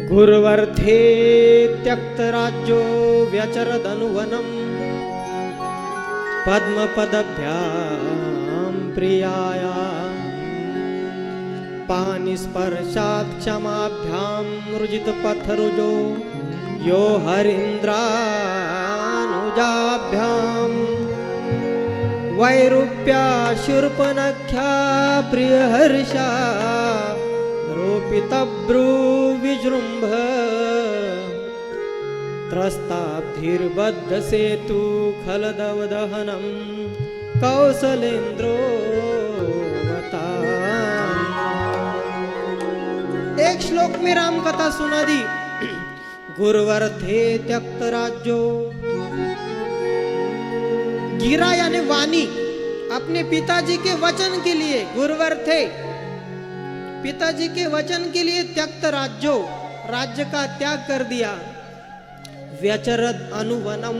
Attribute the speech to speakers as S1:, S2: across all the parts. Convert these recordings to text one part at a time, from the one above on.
S1: गुरुवर्थे त्यक्तराज्यो व्यचरदनुवनम् पद्मपदभ्यां प्रियाया पानिस्पर्शात् क्षमाभ्यां रुजितपथरुजो यो हरीन्द्रानुजाभ्यां वैरूप्या शूर्पणख्या प्रियहर्षा रोपितभ्रूविजृम्भ त्रस्ताब्धिर्बद्धसेतु खलदवदहनं कौसलेन्द्रो वता। एक श्लोक में राम कथा सुना दी। गुरुवर्थे त्यक्त राज्यो, गिरा यानी वाणी, अपने पिताजी के वचन के लिए गुरुवर्थे, पिताजी के वचन के लिए त्यक्त राज्यो, राज्य का त्याग कर दिया। व्यचरद अनुवनम,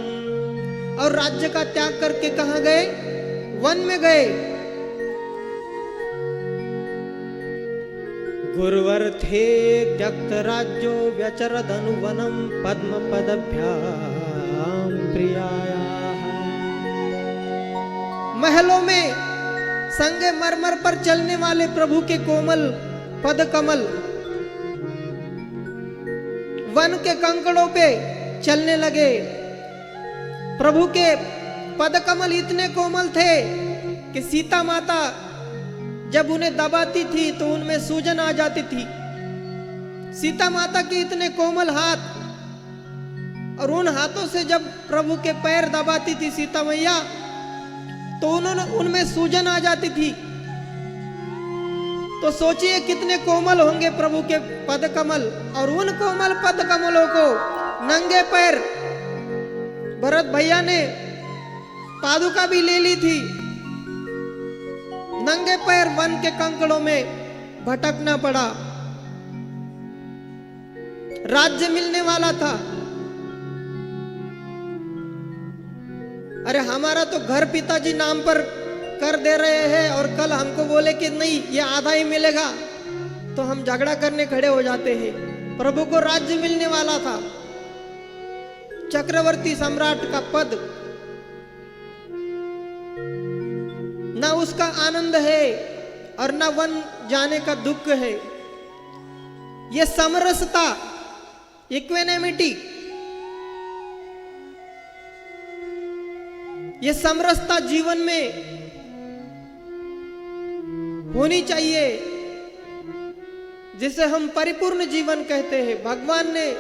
S1: और राज्य का त्याग करके कहां गए? वन में गए। गुरुवर्थे त्यक्त राज्यो व्यचरद अनुवनम पद्मपदभ्यां प्रियाया। महलों में संगे मरमर पर चलने वाले प्रभु के कोमल पद कमल, वन के कंकड़ों पे चलने लगे। प्रभु के पद कमल इतने कोमल थे कि सीता माता जब उन्हें दबाती थी तो उनमें सूजन आ जाती थी। सीता माता के इतने कोमल हाथ, और उन हाथों से जब प्रभु के पैर दबाती थी सीता मैया तो उनमें सूजन आ जाती थी। तो सोचिए कितने कोमल होंगे प्रभु के पद कमल। और उन कोमल पद कमलों को नंगे पैर भरत भैया ने पादुका भी ले ली थी। नंगे पैर वन के कंकड़ों में भटकना पड़ा। राज्य मिलने वाला था। अरे हमारा तो घर पिताजी नाम पर कर दे रहे हैं और कल हमको बोले कि नहीं ये आधा ही मिलेगा तो हम झगड़ा करने खड़े हो जाते हैं। प्रभु को राज्य मिलने वाला था, चक्रवर्ती सम्राट का पद, ना उसका आनंद है और ना वन जाने का दुख है। ये समरसता, इक्वेनेमिटी, ये समरसता जीवन में होनी चाहिए, जिसे हम परिपूर्ण जीवन कहते हैं। भगवान ने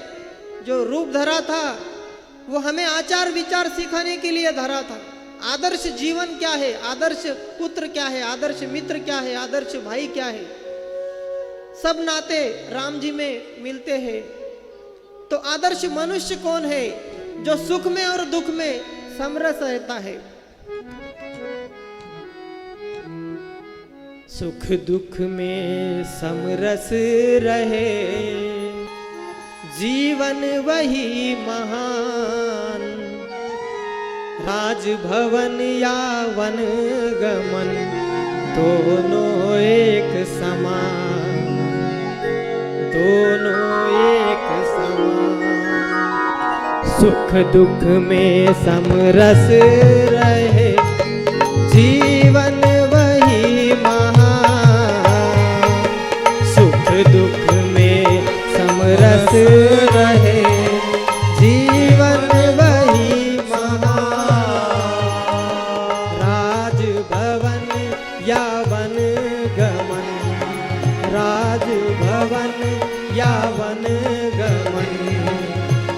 S1: जो रूप धरा था वो हमें आचार विचार सिखाने के लिए धरा था। आदर्श जीवन क्या है, आदर्श पुत्र क्या है, आदर्श मित्र क्या है, आदर्श भाई क्या है, सब नाते राम जी में मिलते हैं। तो आदर्श मनुष्य कौन है? जो सुख में और दुख में समरस रहता है। सुख दुख में समरस रहे, जीवन वही महान। राजभवन या वन गमन दोनों एक समान, दोनों एक समान। सुख दुख में समरस रहे, जीवन वही महान। सुख दुख में समरस रहे, जीवन वही महान। राजभवन या वन गमन, राजभवन या वन गमन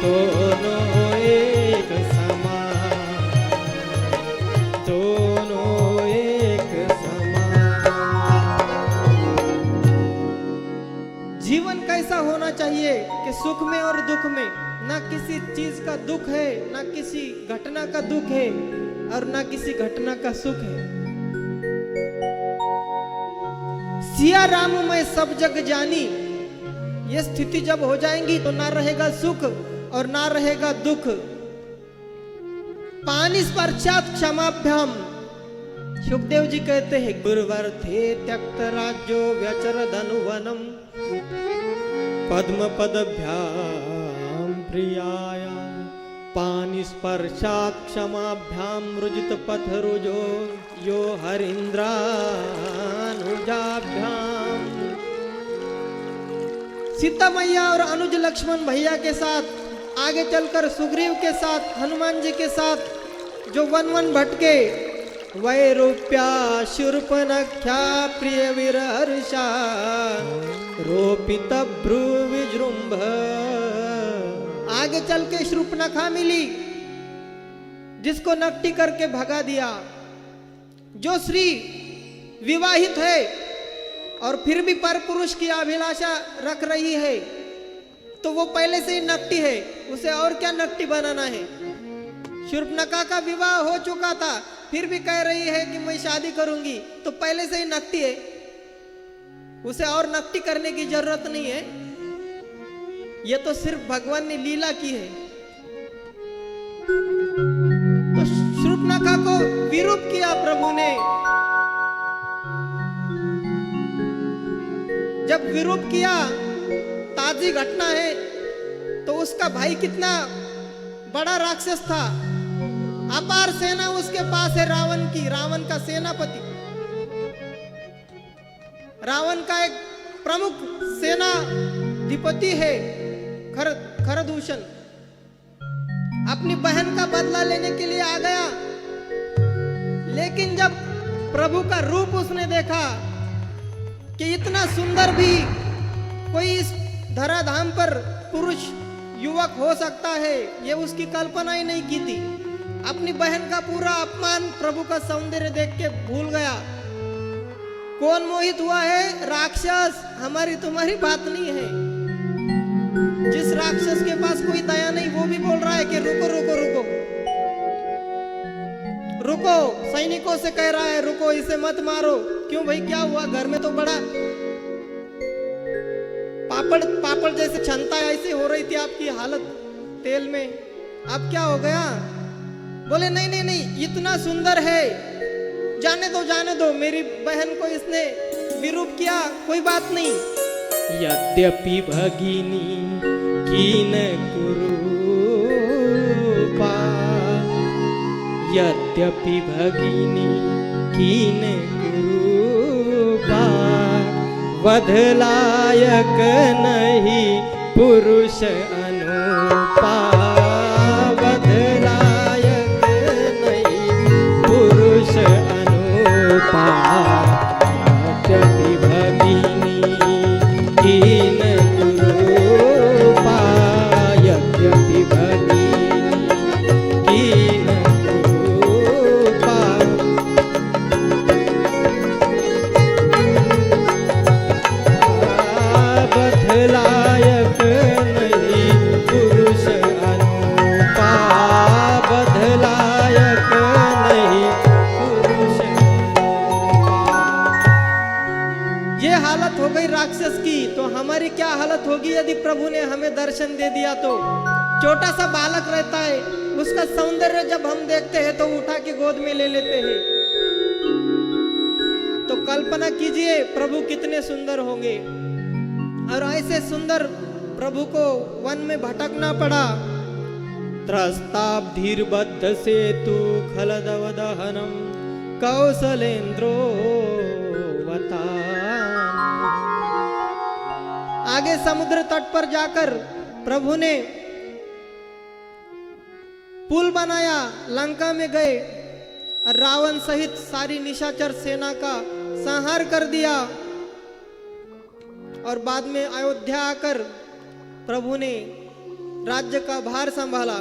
S1: दोनों एक समान, दोनों एक समान। जीवन कैसा होना चाहिए कि सुख में और दुख में, ना किसी चीज का दुख है, ना किसी घटना का दुख है और ना किसी घटना का सुख है। सिया राम में सब जग जानी, ये स्थिति जब हो जाएंगी तो ना रहेगा सुख और ना रहेगा दुख। पानी स्पर्शात क्षमाभ्याम, सुखदेव जी कहते हैं गुरुवर्थे त्यक्त राज्यो व्यचरद अनुवनम पद्मपदभ्यां प्रियाया पानि स्पर्शात् क्षमाभ्यां रुजित पथरुजो यो हरीन्द्रानुजाभ्याम। सीता मैया और अनुज लक्ष्मण भैया के साथ आगे चलकर सुग्रीव के साथ हनुमान जी के साथ जो वन वन भटके, वैरूप्या शूर्पणख्या प्रिय विरहर्षा रोपित भ्रू विजृंभ। आगे चल के शूर्पणखा मिली जिसको नकटी करके भगा दिया। जो स्त्री विवाहित है और फिर भी पर पुरुष की अभिलाषा रख रही है तो वो पहले से ही नकटी है, उसे और क्या नकटी बनाना है। शूर्पणखा का विवाह हो चुका था फिर भी कह रही है कि मैं शादी करूंगी, तो पहले से ही नकटी है, उसे और नकटी करने की जरूरत नहीं है। ये तो सिर्फ भगवान ने लीला की है। तो शूर्पणखा को विरूप किया प्रभु ने। जब विरूप किया, ताजी घटना है, तो उसका भाई कितना बड़ा राक्षस था, अपार सेना उसके पास है रावण की, रावण का सेनापति, रावण का एक प्रमुख सेनाधिपति है खरदूषण। अपनी बहन का बदला लेने के लिए आ गया, लेकिन जब प्रभु का रूप उसने देखा कि इतना सुंदर भी कोई इस धराधाम पर पुरुष युवक हो सकता है, ये उसकी कल्पना ही नहीं की थी। अपनी बहन का पूरा अपमान प्रभु का सौंदर्य देख के भूल गया। कौन मोहित हुआ है? राक्षस। हमारी तुम्हारी बात नहीं है। जिस राक्षस के पास कोई दया नहीं वो भी बोल रहा है कि रुको रुको रुको रुको, सैनिकों से कह रहा है रुको, इसे मत मारो। क्यों भाई, क्या हुआ? घर में तो बड़ा पापड़ पापड़ जैसे छनता है, ऐसे हो रही थी आपकी हालत तेल में, अब क्या हो गया? बोले नहीं नहीं नहीं, इतना सुंदर है, जाने दो, मेरी बहन को इसने विरूप किया, कोई बात नहीं। यद्यपि भगिनी कीन कुरूपा, यद्यपि भगिनी कीन कुरूपा, वधलायक नहीं पुरुष अनुपा, वधलायक नहीं पुरुष अनुपा। यद्यपि भगिनी कीन कुरूपा, यद्यपि भगिनी कीन कुरूपा, बदलायक नहीं पुरुष अनुपा, बदलायक नहीं पुरुष अनुपा। ये हालत हो गई राक्षस की, तो हमारी क्या हालत होगी यदि प्रभु ने हमें दर्शन दे दिया तो? छोटा सा बालक रहता है, उसका सौंदर्य जब हम देखते हैं तो उठा के गोद में ले लेते हैं। तो कल्पना कीजिए प्रभु कितने सुंदर होंगे। और ऐसे सुंदर प्रभु को वन में भटकना पड़ा। त्रस्ताब्धिर्बद्ध सेतु खलदवदहनम कौशलेन्द्रो वता। आगे समुद्र तट पर जाकर प्रभु ने पुल बनाया, लंका में गए और रावण सहित सारी निशाचर सेना का संहार कर दिया। और बाद में अयोध्या आकर प्रभु ने राज्य का भार संभाला।